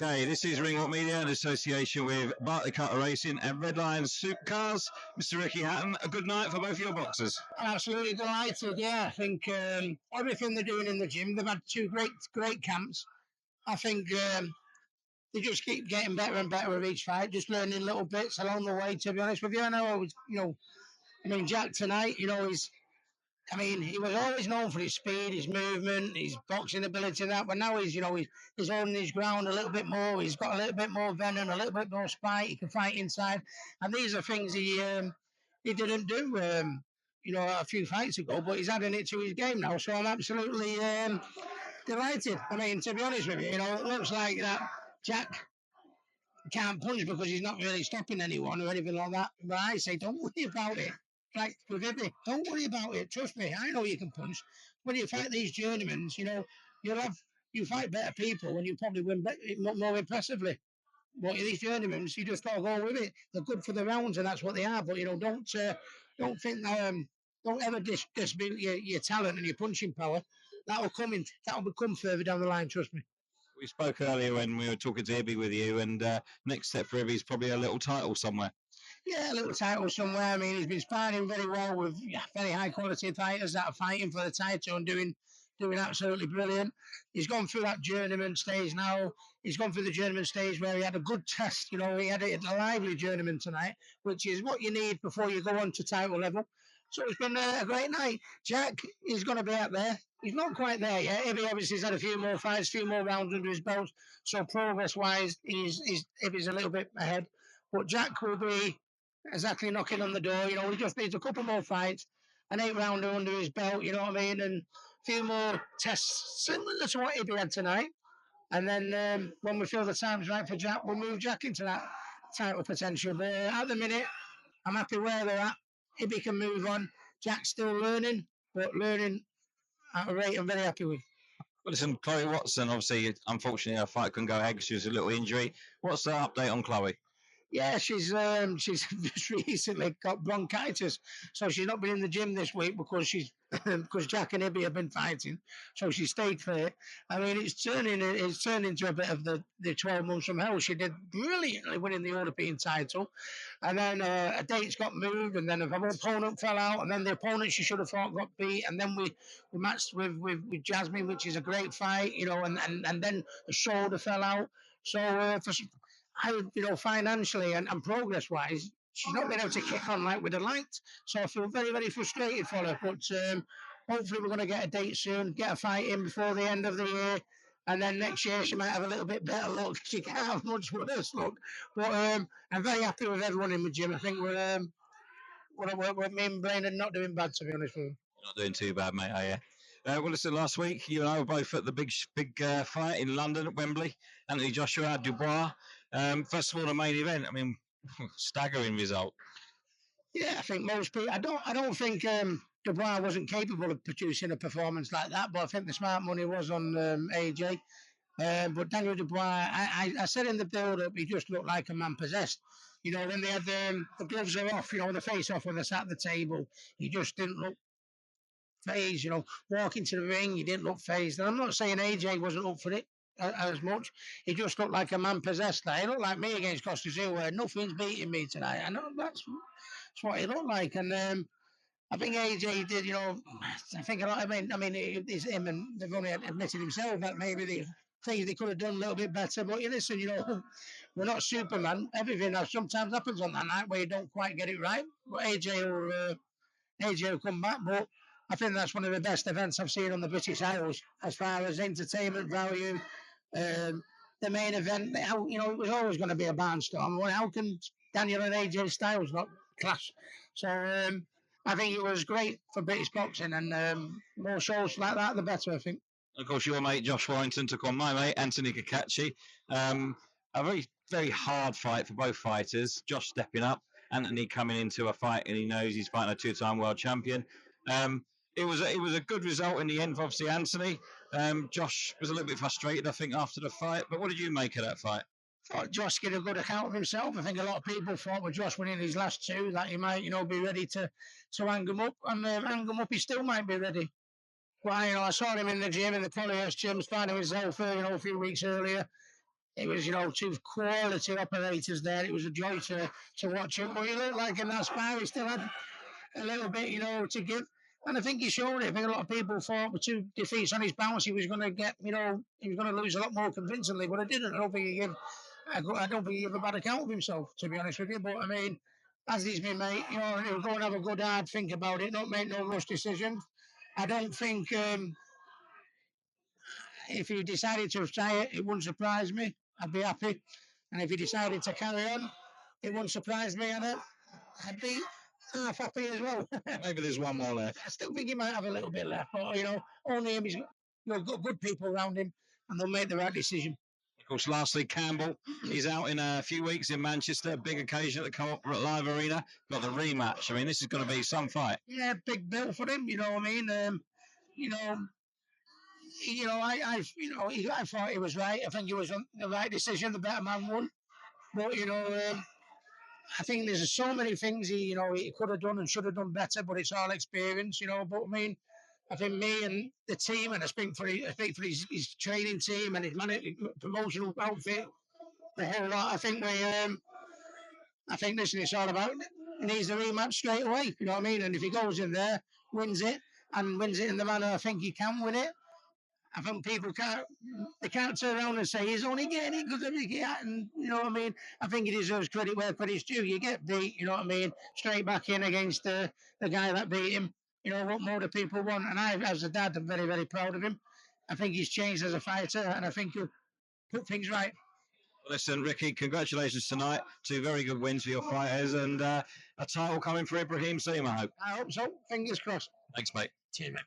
Okay, this is Ringwalk Media in association with Bartley Cutter Racing and Red Lion Supercars. Mr. Ricky Hatton, a good night for both your boxers. Absolutely delighted, yeah. I think everything they're doing in the gym, they've had two great camps. I think they just keep getting better and better with each fight, just learning little bits along the way, to be honest with you. I know, Jack tonight, he was always known for his speed, his movement, his boxing ability, and that. But now he's holding his ground a little bit more. He's got a little bit more venom, a little bit more spite. He can fight inside, and these are things he didn't do, a few fights ago. But he's adding it to his game now. So I'm absolutely delighted. I mean, to be honest with you, it looks like that Jack can't punch because he's not really stopping anyone or anything like that. But I say, don't worry about it. Like with everything, don't worry about it. Trust me, I know you can punch. When you fight these journeymans, you fight better people and you probably win more impressively. But these journeymans, you just gotta go with it. They're good for the rounds, and that's what they are. But don't think don't ever dispute your talent and your punching power. That'll come further down the line. Trust me. We spoke earlier when we were talking to Ibby with you, and next step for Ibby is probably a little title somewhere. Yeah, a little title somewhere. I mean, he's been sparring very well with very high quality fighters that are fighting for the title and doing absolutely brilliant. He's gone through that journeyman stage now. He's gone through the journeyman stage where he had a good test. He had a lively journeyman tonight, which is what you need before you go on to title level. So it's been a great night. Jack is going to be out there. He's not quite there yet. He obviously has had a few more fights, a few more rounds under his belt. So progress-wise, he's a little bit ahead. But Jack will be exactly knocking on the door. He just needs a couple more fights, an 8-rounder under his belt, you know what I mean, and a few more tests similar to what he had tonight. And then when we feel the time's right for Jack, we'll move Jack into that title potential. But at the minute, I'm happy where they're at. Ibby can move on. Jack's still learning, but learning at a rate I'm very happy with. Well, listen, Chloe Watson, obviously, unfortunately, her fight couldn't go ahead because she was a little injury. What's the update on Chloe? Yeah, she's just recently got bronchitis, so she's not been in the gym this week because because Jack and Ibby have been fighting, so she stayed fit. I mean, it's turned into a bit of the 12 months from hell. She did brilliantly winning the European title, and then a date's got moved, and then her opponent fell out, and then the opponent she should have fought got beat, and then we matched with Jasmine, which is a great fight, and then the shoulder fell out. So financially and progress-wise, she's not been able to kick on like we'd have liked. So I feel very, very frustrated for her. But hopefully we're going to get a date soon, get a fight in before the end of the year. And then next year she might have a little bit better luck. She can't have much worse luck. But I'm very happy with everyone in the gym. I think we're me and Blaine are not doing bad, to be honest with you. You're not doing too bad, mate, are you? Well, listen, last week, you and I were both at the big fight in London at Wembley. Anthony Joshua, Dubois. First of all, the main event. I mean, staggering result. Yeah, I think most people. I don't think Dubois wasn't capable of producing a performance like that, but I think the smart money was on AJ. But Daniel Dubois, I said in the build-up, he just looked like a man possessed. When they had the gloves are off, the face off when they sat at the table, he just didn't look phased. Walking to the ring, he didn't look phased. And I'm not saying AJ wasn't up for it as much. He just looked like a man possessed. He looked like me against Costa Zil, where nothing's beating me tonight. I know that's what he looked like. And I think AJ did. I think a lot. I mean, it's him, and they've only admitted himself that maybe they could have done a little bit better. But listen, we're not Superman. Everything sometimes happens on that night where you don't quite get it right. But AJ will come back. But I think that's one of the best events I've seen on the British Isles as far as entertainment value. The main event, it was always going to be a barnstorm. Well, how can Daniel and AJ Styles not clash? So I think it was great for British boxing, and more shows like that, the better, I think. Of course, your mate Josh Warrington took on my mate Anthony Cacace. A very, very hard fight for both fighters. Josh stepping up, Anthony coming into a fight, and he knows he's fighting a two-time world champion. It was a good result in the end for obviously Anthony. Josh was a little bit frustrated, I think, after the fight. But what did you make of that fight? I thought Josh gave a good account of himself. I think a lot of people thought with Josh winning his last two that he might, be ready to hang him up. And hang him up, he still might be ready. But I saw him in the gym, in the Polyhurst gym, starting himself, a few weeks earlier. it was, two quality operators there. It was a joy to watch him. But he looked like in that spar, he still had a little bit, to give. And I think he showed it. I think a lot of people thought with 2 defeats on his bounce, he was going to get, he was going to lose a lot more convincingly. But I didn't. I don't think he gave a bad account of himself, to be honest with you. But I mean, as he's been, mate, he'll go and have a good hard think about it. Don't make no rush decisions. I don't think if he decided to retire, it wouldn't surprise me. I'd be happy. And if he decided to carry on, it wouldn't surprise me. And I'd be half happy as well. Maybe there's one more left. I still think he might have a little bit left. But, only him. He's got good people around him, and they'll make the right decision. Of course, lastly, Campbell. He's out in a few weeks in Manchester. Big occasion at the Co-op Live Arena. Got the rematch. I mean, this is going to be some fight. Yeah, big bill for him. You know what I mean? I thought he was right. I think it was the right decision. The better man won. But I think there's so many things he could have done and should have done better. But it's all experience, But I mean, I think me and the team, and I speak for his training team and his promotional outfit, the whole lot. I think listen, it's all about. He needs the rematch straight away. You know what I mean? And if he goes in there, wins it in the manner I think he can win it, I think people can't turn around and say he's only getting it because of Ricky Hatton. You know what I mean? I think he deserves credit where credit's due. You get beat, you know what I mean? Straight back in against the guy that beat him. What more do people want? And I, as a dad, I'm very, very proud of him. I think he's changed as a fighter, and I think he'll put things right. Listen, Ricky, congratulations tonight. 2 very good wins for your fighters, and a title coming for Ibrahim Nadim, I hope. I hope so. Fingers crossed. Thanks, mate. Cheers, mate.